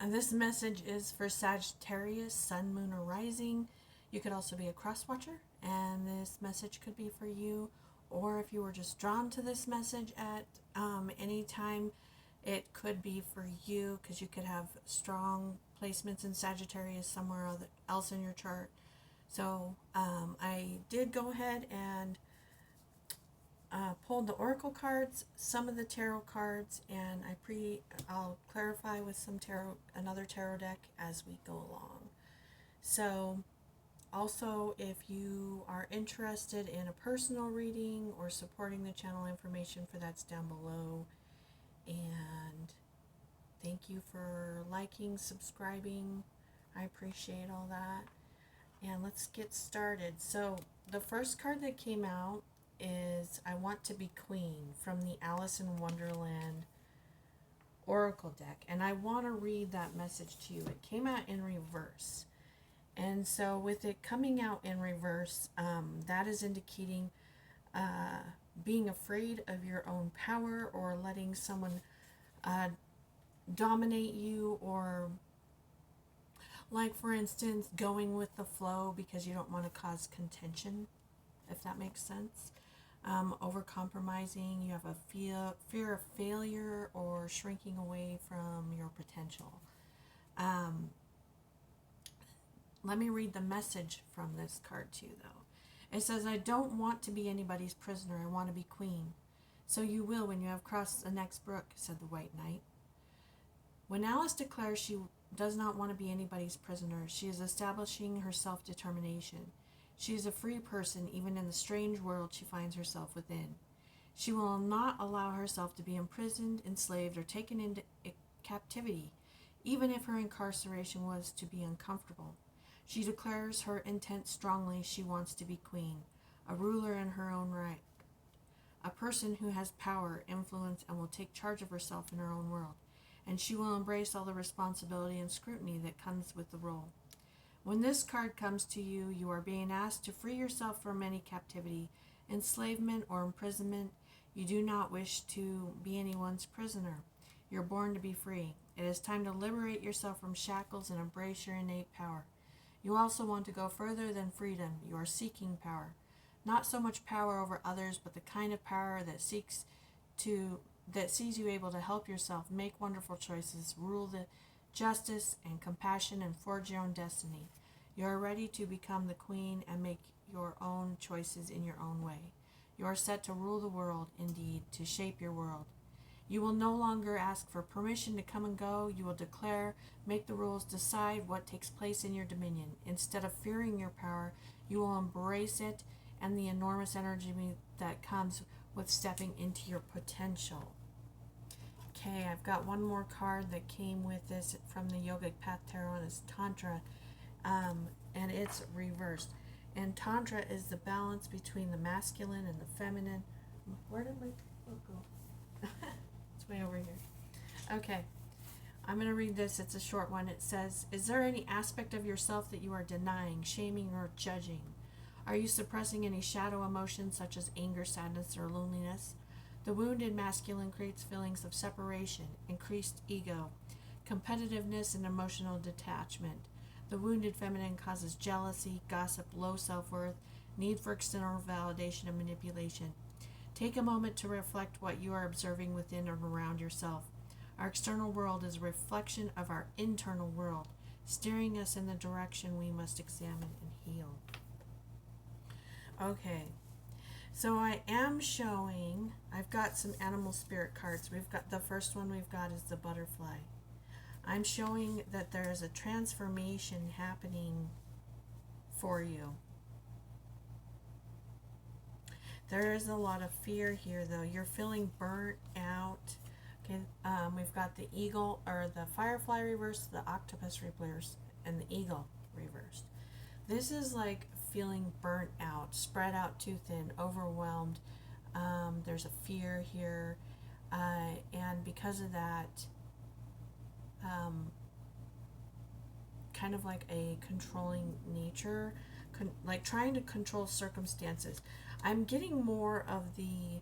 And this message is for Sagittarius, Sun, Moon, or Rising. You could also be a cross watcher, and this message could be for you. Or if you were just drawn to this message at any time, it could be for you because you could have strong placements in Sagittarius somewhere else in your chart. So I did go ahead and pulled the oracle cards, some of the tarot cards, and I'll clarify with another tarot deck as we go along. So also, if you are interested in a personal reading or supporting the channel, information for that's down below. And thank you for liking, subscribing. I appreciate all that. And let's get started. So the first card that came out is I Want to Be Queen from the Alice in Wonderland Oracle deck. And I want to read that message to you. It came out in reverse. And so with it coming out in reverse, that is indicating being afraid of your own power or letting someone dominate you, or like, for instance, going with the flow because you don't want to cause contention, if that makes sense. Over compromising, you have a fear of failure or shrinking away from your potential. Let me read the message from this card to you, though. It says, I don't want to be anybody's prisoner. I want to be queen. So you will when you have crossed the next brook, said the White Knight. When Alice declares she does not want to be anybody's prisoner, she is establishing her self-determination. She is a free person, even in the strange world she finds herself within. She will not allow herself to be imprisoned, enslaved, or taken into captivity, even if her incarceration was to be uncomfortable. She declares her intent strongly. She wants to be queen, a ruler in her own right, a person who has power, influence, and will take charge of herself in her own world. And she will embrace all the responsibility and scrutiny that comes with the role. When this card comes to you, you are being asked to free yourself from any captivity, enslavement, or imprisonment. You do not wish to be anyone's prisoner. You're born to be free. It is time to liberate yourself from shackles and embrace your innate power. You also want to go further than freedom. You are seeking power. Not so much power over others, but the kind of power that sees you able to help yourself make wonderful choices, rule the justice and compassion, and forge your own destiny. You are ready to become the queen and make your own choices in your own way. You are set to rule the world, indeed, to shape your world. You will no longer ask for permission to come and go. You will declare, make the rules, decide what takes place in your dominion. Instead of fearing your power, you will embrace it and the enormous energy that comes with stepping into your potential. Okay, I've got one more card that came with this from the Yogic Path Tarot, and it's Tantra, and it's reversed. And Tantra is the balance between the masculine and the feminine. Where did my book go? It's way over here. Okay, I'm going to read this. It's a short one. It says, is there any aspect of yourself that you are denying, shaming, or judging? Are you suppressing any shadow emotions such as anger, sadness, or loneliness? The wounded masculine creates feelings of separation, increased ego, competitiveness, and emotional detachment. The wounded feminine causes jealousy, gossip, low self-worth, need for external validation, and manipulation. Take a moment to reflect what you are observing within and around yourself. Our external world is a reflection of our internal world, steering us in the direction we must examine and heal. Okay, so I am showing, I've got some animal spirit cards. We've got, the first one we've got is the butterfly. I'm showing that there is a transformation happening for you. There is a lot of fear here, though. You're feeling burnt out. Okay, we've got the eagle, or the firefly reversed, the octopus reversed, and the eagle reversed. This is like feeling burnt out, spread out too thin, overwhelmed. There's a fear here, and because of that, kind of like a controlling nature, like trying to control circumstances. I'm getting more of the,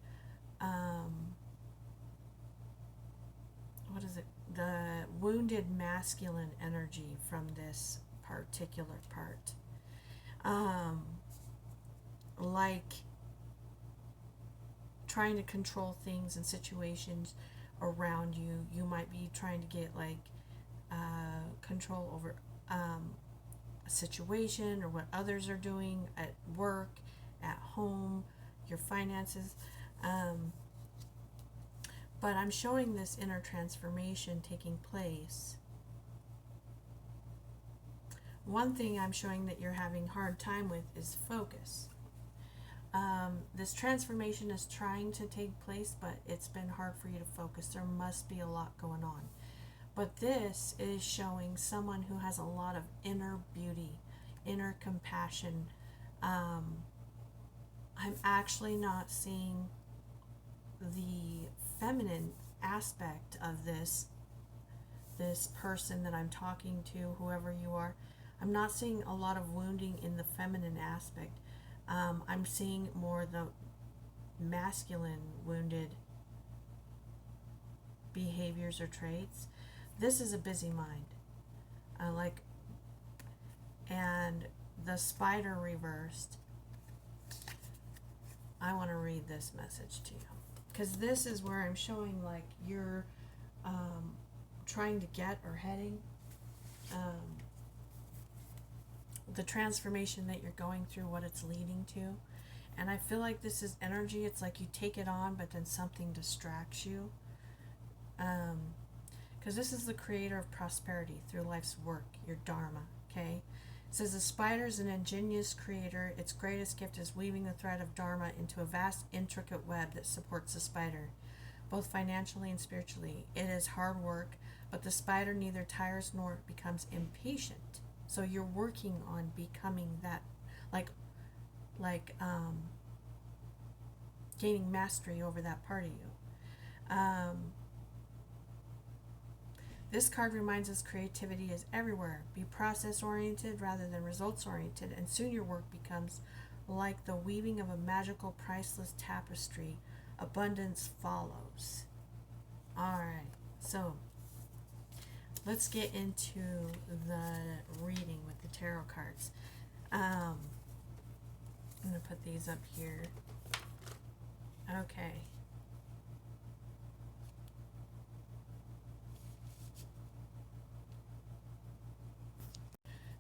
what is it? The wounded masculine energy from this particular part. Like trying to control things and situations around you. You might be trying to get like control over a situation or what others are doing at work, at home, your finances. But I'm showing this inner transformation taking place. One thing I'm showing that you're having a hard time with is focus. This transformation is trying to take place, but it's been hard for you to focus. There must be a lot going on. But this is showing someone who has a lot of inner beauty, inner compassion. I'm actually not seeing the feminine aspect of this person that I'm talking to, whoever you are. I'm not seeing a lot of wounding in the feminine aspect. I'm seeing more the masculine wounded behaviors or traits. This is a busy mind. And the spider reversed. I want to read this message to you, because this is where I'm showing like you're trying to get or heading. The transformation that you're going through, what it's leading to. And I feel like this is energy. It's like you take it on, but then something distracts you. Because this is the creator of prosperity through life's work, your dharma, okay? It says, the spider is an ingenious creator. Its greatest gift is weaving the thread of dharma into a vast, intricate web that supports the spider, both financially and spiritually. It is hard work, but the spider neither tires nor becomes impatient. So you're working on becoming that, gaining mastery over that part of you. This card reminds us creativity is everywhere. Be process-oriented rather than results-oriented, and soon your work becomes like the weaving of a magical, priceless tapestry. Abundance follows. All right, so let's get into the reading with the tarot cards. I'm going to put these up here. Okay.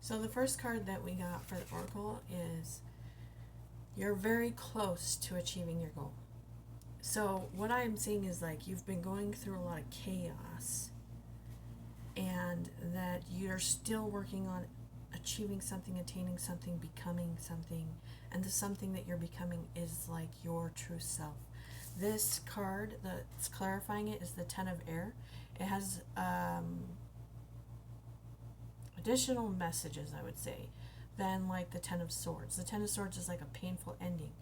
So the first card that we got for the Oracle is you're very close to achieving your goal. So what I'm seeing is like you've been going through a lot of chaos, and that you're still working on achieving something, attaining something, becoming something, and the something that you're becoming is like your true self. This card that's clarifying it is the Ten of Air. It has additional messages, I would say, than like the Ten of Swords. The Ten of Swords is like a painful ending,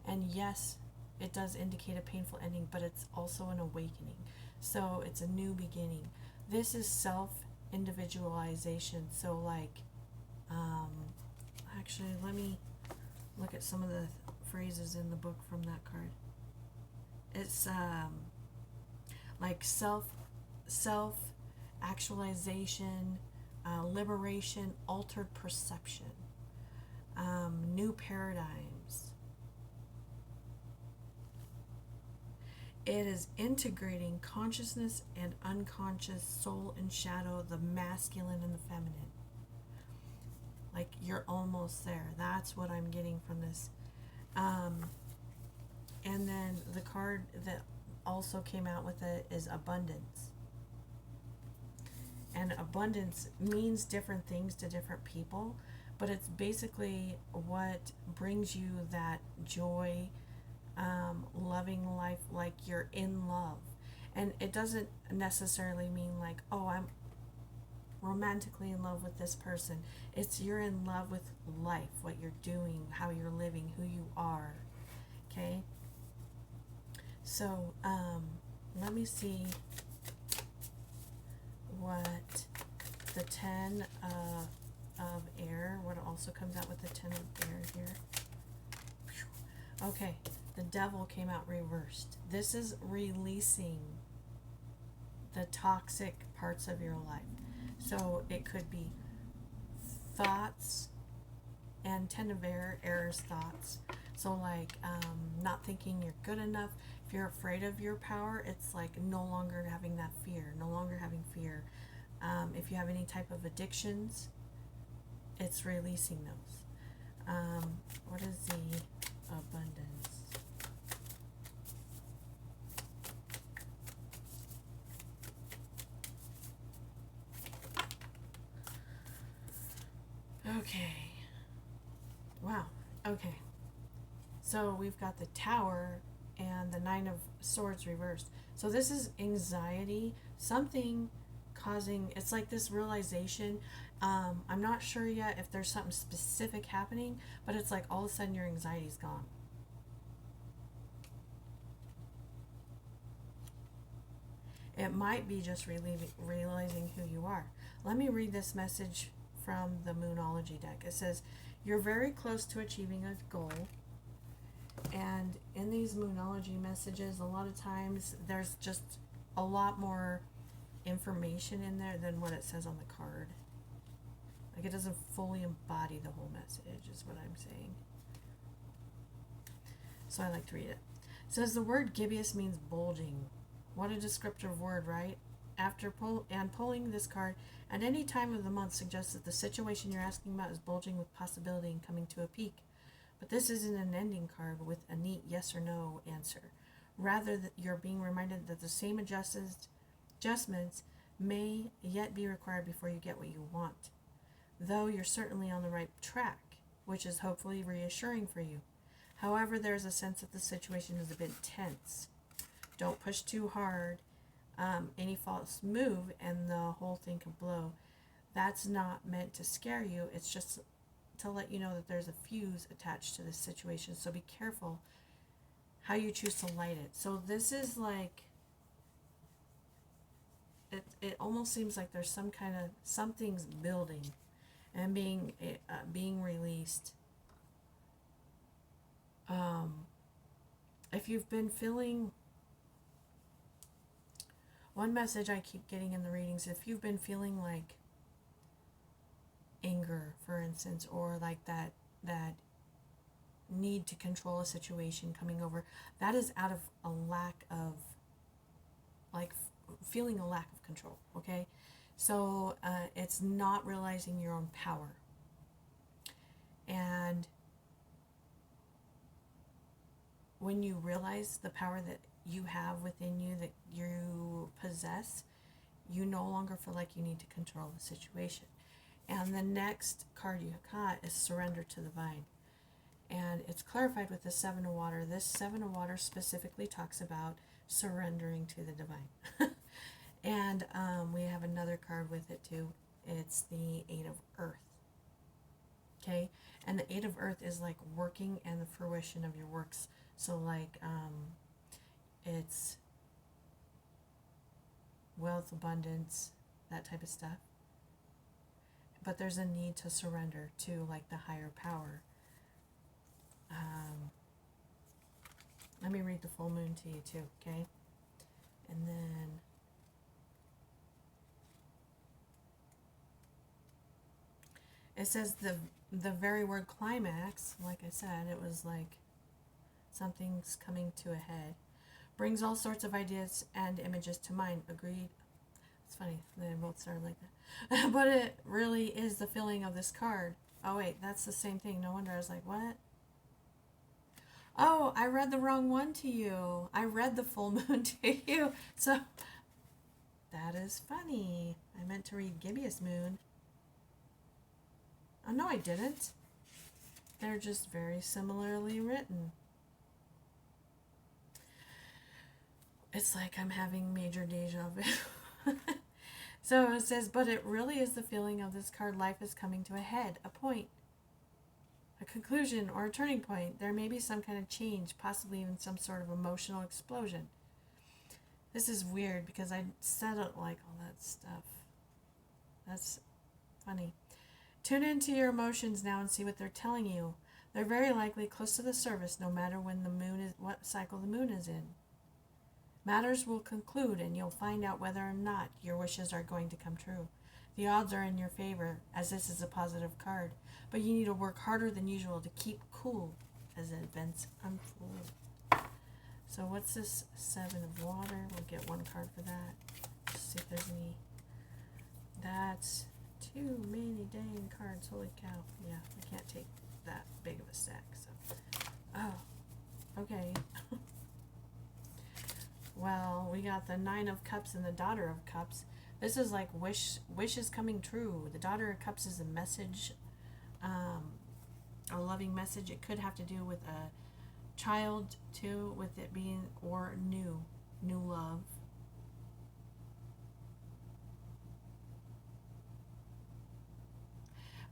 and yes, it does indicate a painful ending, but it's also an awakening. So it's a new beginning. This is self-individualization. So like, actually, let me look at some of the phrases in the book from that card. It's like self-actualization, liberation, altered perception, new paradigms. It is integrating consciousness and unconscious, soul and shadow, the masculine and the feminine. Like you're almost there. That's what I'm getting from this. And then the card that also came out with it is abundance. And abundance means different things to different people, but it's basically what brings you that joy, loving life, like you're in love. And it doesn't necessarily mean like, oh, I'm romantically in love with this person. It's you're in love with life, what you're doing, how you're living, who you are. Okay? So, let me see what the Ten of Air, what also comes out with the Ten of Air here. Okay, the Devil came out reversed. This is releasing the toxic parts of your life. So it could be thoughts, and tend to errors thoughts. So like not thinking you're good enough. If you're afraid of your power, it's like no longer having that fear, no longer having fear. If you have any type of addictions, it's releasing those. What is the abundance? Okay. Wow. Okay. So we've got the Tower and the Nine of Swords reversed. So this is anxiety, something causing, it's like this realization. I'm not sure yet if there's something specific happening, but it's like all of a sudden your anxiety's gone. It might be just realizing who you are. Let me read this message from the Moonology deck. It says, you're very close to achieving a goal. And in these Moonology messages, a lot of times there's just a lot more information in there than what it says on the card. Like it doesn't fully embody the whole message, is what I'm saying. So I like to read it. It says the word gibbous means bulging. What a descriptive word, right? After pulling this card at any time of the month suggests that the situation you're asking about is bulging with possibility and coming to a peak. But this isn't an ending card with a neat yes or no answer. Rather, that you're being reminded that the same adjustments may yet be required before you get what you want. Though you're certainly on the right track, which is hopefully reassuring for you. However, there's a sense that the situation is a bit tense. Don't push too hard. Any false move and the whole thing could blow. That's not meant to scare you. It's just to let you know that there's a fuse attached to this situation. So be careful how you choose to light it. So this is like, it almost seems like there's some kind of, something's building and being released. If you've been feeling, one message I keep getting in the readings, if you've been feeling like anger, for instance, or like that need to control a situation coming over, that is out of a lack of, like, feeling a lack of control, okay? So it's not realizing your own power. And when you realize the power that you have within you, that you possess, you no longer feel like you need to control the situation. And the next card you got is Surrender to the Vine. And it's clarified with the Seven of Water. This Seven of Water specifically talks about surrendering to the divine. And we have another card with it too. It's the Eight of Earth. Okay? And the Eight of Earth is like working and the fruition of your works. So like it's wealth, abundance, that type of stuff. But there's a need to surrender to like the higher power. Let me read the full moon to you too, okay? And then it says the very word climax, like I said, it was like something's coming to a head. Brings all sorts of ideas and images to mind. Agreed. It's funny, they both started like that. But it really is the feeling of this card. Oh wait, that's the same thing. No wonder I was like, what? Oh, I read the wrong one to you. I read the full moon to you. So that is funny. I meant to read gibbous moon. Oh no, I didn't. They're just very similarly written. It's like I'm having major deja vu. So it says, but it really is the feeling of this card. Life is coming to a head, a point, a conclusion, or a turning point. There may be some kind of change, possibly even some sort of emotional explosion. This is weird because I said it like all that stuff. That's funny. Tune into your emotions now and see what they're telling you. They're very likely close to the surface no matter when the moon is, what cycle the moon is in. Matters will conclude and you'll find out whether or not your wishes are going to come true. The odds are in your favor, as this is a positive card, but you need to work harder than usual to keep cool as events unfold. So what's this? 7 of water. We'll get 1 card for that. Just see if there's any. That's too many dang cards. Holy cow. Yeah, I can't take that big of a stack. So, oh, okay. Well, we got the 9 of Cups and the Daughter of Cups. This is like wishes coming true. The Daughter of Cups is a message, a loving message. It could have to do with a child too, with it being, or new love.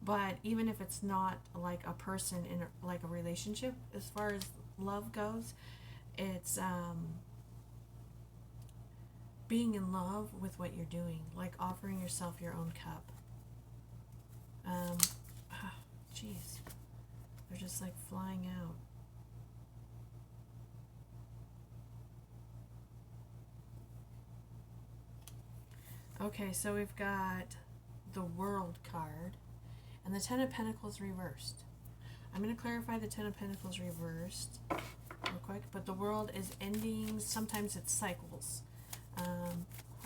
But even if it's not like a person in like a relationship, as far as love goes, it's being in love with what you're doing, like offering yourself your own cup. Jeez, they're just like flying out. Okay, so we've got the World card and the 10 of Pentacles reversed. I'm going to clarify the 10 of Pentacles reversed real quick, but the World is ending. Sometimes it's cycles. Hold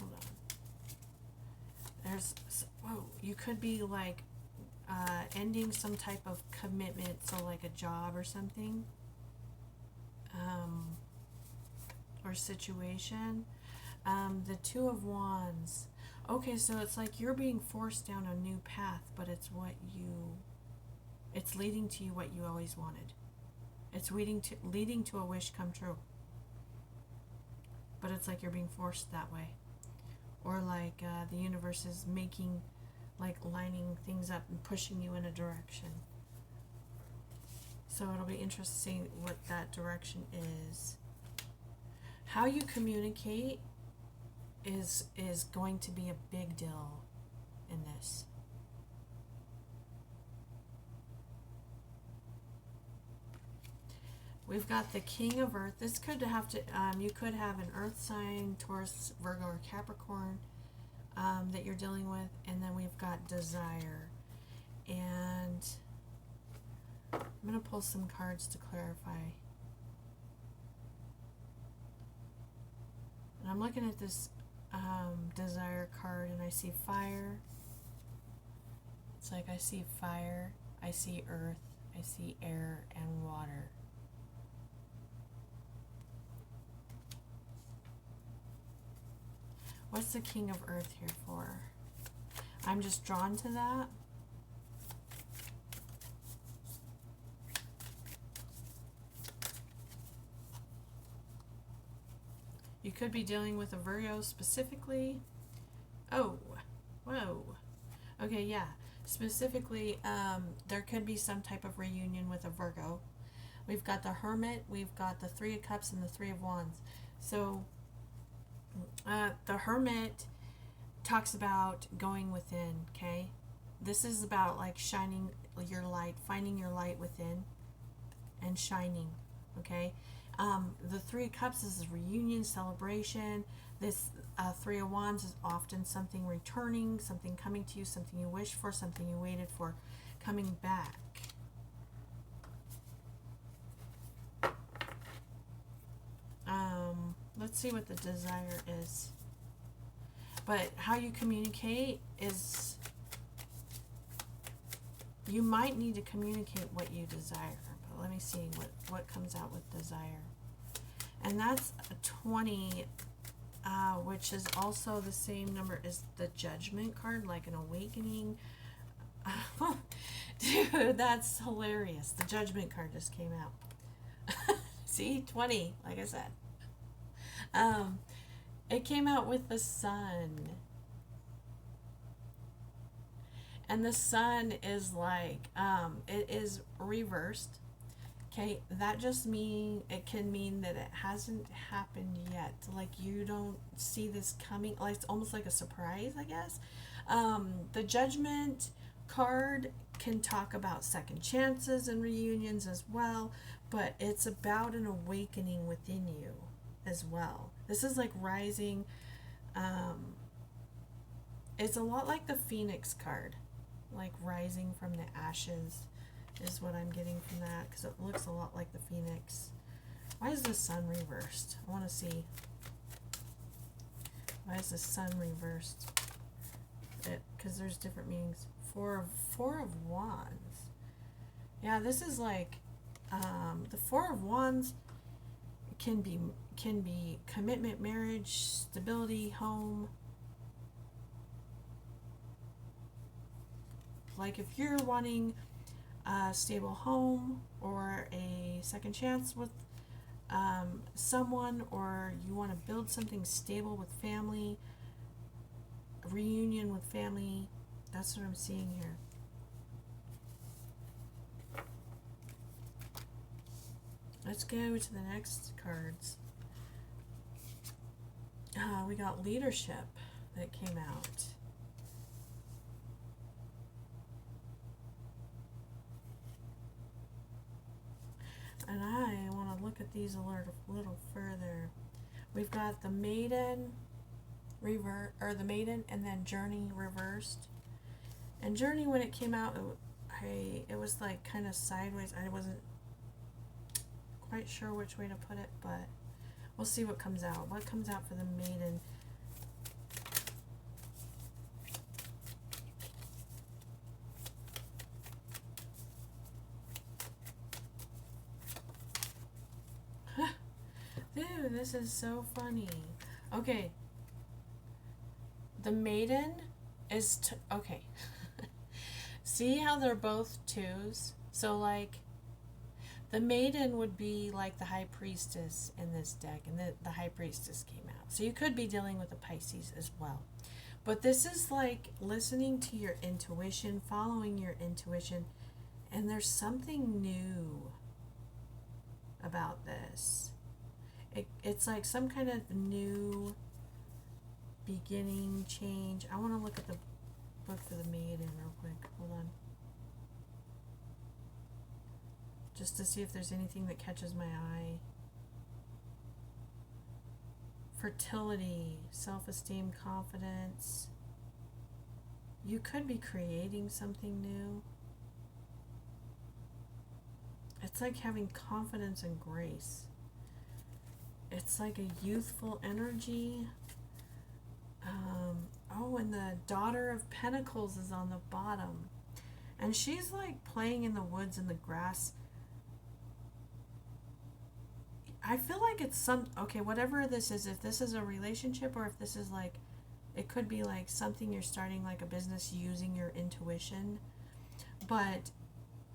on. There's, whoa, you could be like ending some type of commitment, so like a job or something, or situation. The 2 of Wands. Okay, so it's like you're being forced down a new path, but it's leading to you what you always wanted. It's leading to a wish come true. But it's like you're being forced that way. Or like the universe is making, like lining things up and pushing you in a direction. So it'll be interesting what that direction is. How you communicate is going to be a big deal in this. We've got the King of Earth. This could have to, you could have an Earth sign, Taurus, Virgo, or Capricorn that you're dealing with. And then we've got Desire. And I'm going to pull some cards to clarify. And I'm looking at this Desire card and I see fire. It's like I see fire, I see earth, I see air and water. What's the King of Earth here for? I'm just drawn to that. You could be dealing with a Virgo specifically. Oh, whoa. Okay, yeah. Specifically, there could be some type of reunion with a Virgo. We've got the Hermit, we've got the 3 of Cups, and the 3 of Wands. So, the Hermit talks about going within, okay? This is about like shining your light, finding your light within and shining, okay? The 3 of Cups is a reunion, celebration. This 3 of Wands is often something returning, something coming to you, something you wished for, something you waited for, coming back. Let's see what the desire is. But how you communicate is, you might need to communicate what you desire. But let me see what comes out with desire. And that's a 20, which is also the same number as the Judgment card, like an awakening. Dude, that's hilarious. The Judgment card just came out. See, 20, like I said. It came out with the Sun. And the Sun is like, it is reversed. Okay, that just it can mean that it hasn't happened yet. Like you don't see this coming. Like it's almost like a surprise, I guess. The Judgment card can talk about second chances and reunions as well, but it's about an awakening within you as well. This is like rising. It's a lot like the Phoenix card, like rising from the ashes is what I'm getting from that, because it looks a lot like the Phoenix. Why is the sun reversed? I want to see. Why is the sun reversed? Because there's different meanings. Four of Wands. Yeah, this is like the Four of Wands can be commitment, marriage, stability, home. Like if you're wanting a stable home or a second chance with someone, or you want to build something stable with family, a reunion with family, that's what I'm seeing here. Let's go to the next cards. We got leadership that came out. And I want to look at these a little further. We've got the Maiden the Maiden, and then Journey reversed. And Journey, when it came out, it was like kind of sideways. I wasn't quite sure which way to put it, but we'll see what comes out. What comes out for the Maiden? Dude, this is so funny. Okay. The Maiden is okay. See how they're both twos? So like the Maiden would be like the High Priestess in this deck, and the High Priestess came out. So you could be dealing with a Pisces as well. But this is like listening to your intuition, following your intuition, and there's something new about this. It's like some kind of new beginning, change. I want to look at the book for the Maiden real quick. Hold on. Just to see if there's anything that catches my eye. Fertility, self-esteem, confidence. You could be creating something new. It's like having confidence and grace. It's like a youthful energy. Oh, and the Daughter of Pentacles is on the bottom. And she's like playing in the woods and the grass. I feel like it's okay, whatever this is, if this is a relationship or if this is like, it could be like something you're starting, like a business using your intuition. But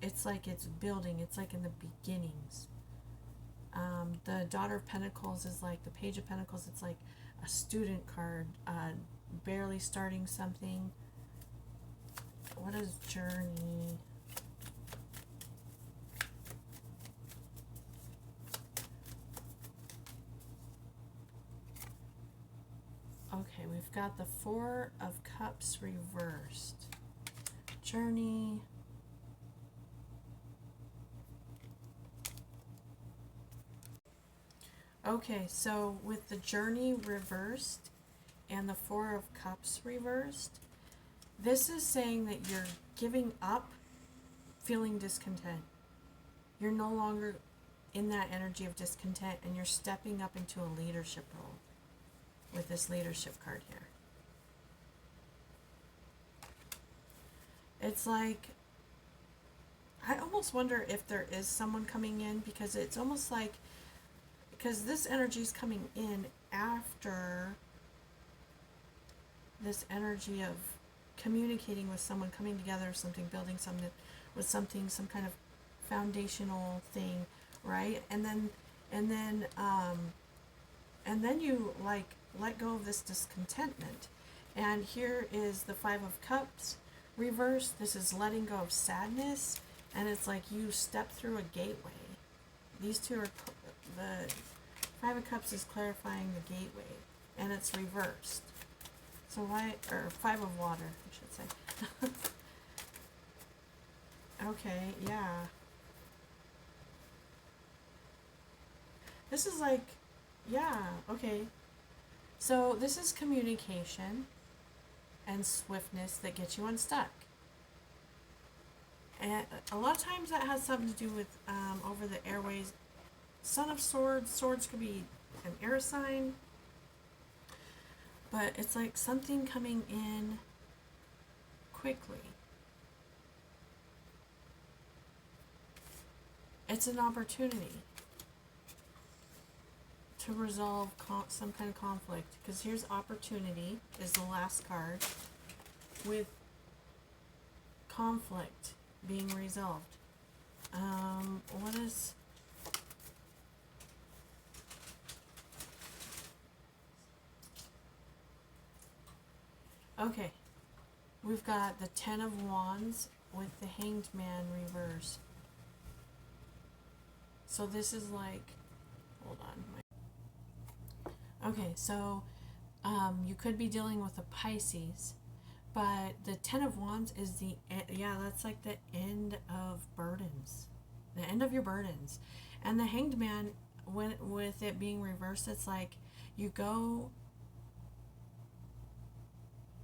it's like it's building, it's like in the beginnings. The Daughter of Pentacles is like the Page of Pentacles. It's like a student card, barely starting something. What is Journey? Okay, we've got the Four of Cups reversed. Journey. Okay, so with the Journey reversed and the Four of Cups reversed, this is saying that you're giving up feeling discontent. You're no longer in that energy of discontent, and you're stepping up into a leadership role with this leadership card here. It's like, I almost wonder if there is someone coming in, because it's almost like, because this energy is coming in after this energy of communicating with someone, coming together, something, building something with something, some kind of foundational thing, right? And then you like let go of this discontentment. And here is the Five of Cups reversed. This is letting go of sadness, and it's like you step through a gateway. These two are, the Five of Cups is clarifying the gateway, and it's reversed. So or Five of Water, I should say. Okay, yeah. This is like, yeah, okay. So this is communication and swiftness that gets you unstuck. And a lot of times that has something to do with over the airways. Son of Swords. Swords could be an air sign. But it's like something coming in quickly. It's an opportunity to resolve some kind of conflict. Because here's opportunity is the last card with conflict being resolved. What is... Okay, we've got the Ten of Wands with the Hanged Man reverse. So this is like, hold on. Okay, so you could be dealing with a Pisces, but the Ten of Wands is that's like the end of burdens, the end of your burdens. And the Hanged Man, with it being reversed, it's like you go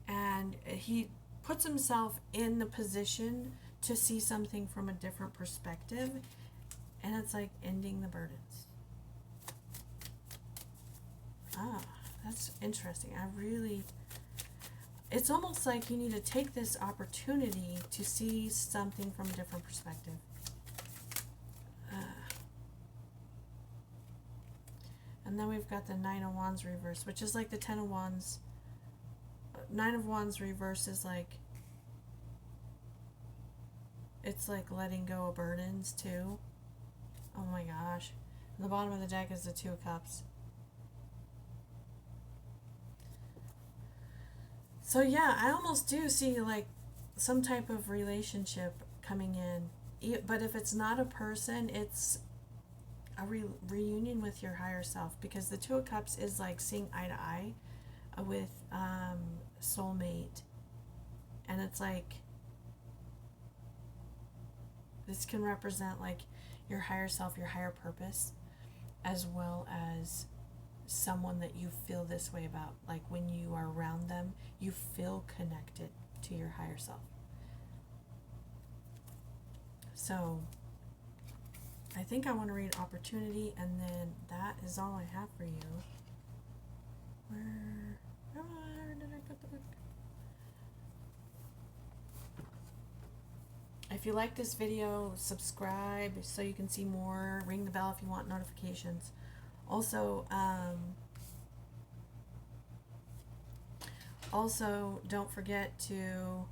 and he puts himself in the position to see something from a different perspective, and it's like ending the burdens. That's interesting. It's almost like you need to take this opportunity to see something from a different perspective. And then we've got the Nine of Wands reverse, which is like the Ten of Wands. Nine of Wands reverse is like, it's like letting go of burdens too. Oh my gosh. And the bottom of the deck is the Two of Cups. So yeah, I almost do see like some type of relationship coming in. But if it's not a person, it's a reunion with your higher self. Because the Two of Cups is like seeing eye to eye with soulmate. And it's like, this can represent like your higher self, your higher purpose, as well as someone that you feel this way about. Like when you are around them, you feel connected to your higher self. So I think I want to read opportunity, and then that is all I have for you. Where did I put the book? If you like this video, subscribe so you can see more. Ring the bell if you want notifications. Also, don't forget to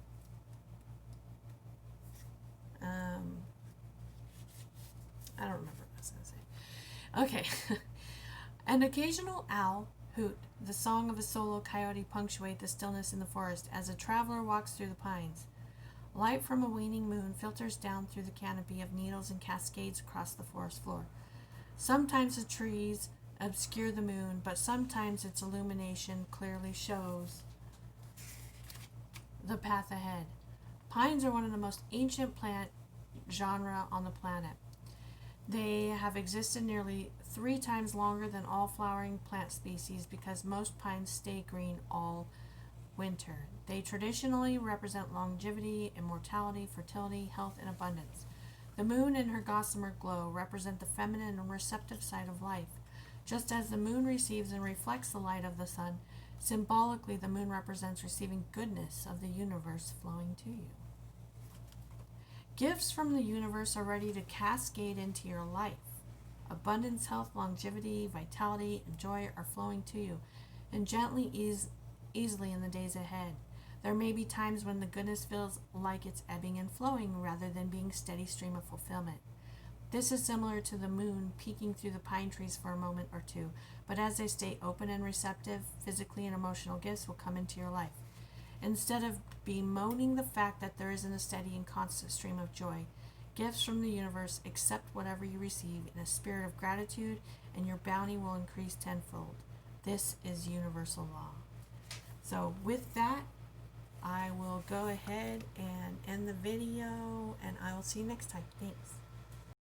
I don't remember what I was going to say. Okay. An occasional owl hoot, the song of a solo coyote punctuate the stillness in the forest as a traveler walks through the pines. Light from a waning moon filters down through the canopy of needles and cascades across the forest floor. Sometimes the trees obscure the moon, but sometimes its illumination clearly shows the path ahead. Pines are one of the most ancient plant genre on the planet. They have existed nearly 3 times longer than all flowering plant species because most pines stay green all winter. They traditionally represent longevity, immortality, fertility, health, and abundance. The moon and her gossamer glow represent the feminine and receptive side of life. Just as the moon receives and reflects the light of the sun, symbolically the moon represents receiving goodness of the universe flowing to you. Gifts from the universe are ready to cascade into your life. Abundance, health, longevity, vitality, and joy are flowing to you, and gently easily in the days ahead. There may be times when the goodness feels like it's ebbing and flowing rather than being a steady stream of fulfillment. This is similar to the moon peeking through the pine trees for a moment or two, but as they stay open and receptive, physically and emotional gifts will come into your life. Instead of bemoaning the fact that there isn't a steady and constant stream of joy, gifts from the universe, accept whatever you receive in a spirit of gratitude, and your bounty will increase tenfold. This is universal law. So with that, I will go ahead and end the video, and I will see you next time. Thanks.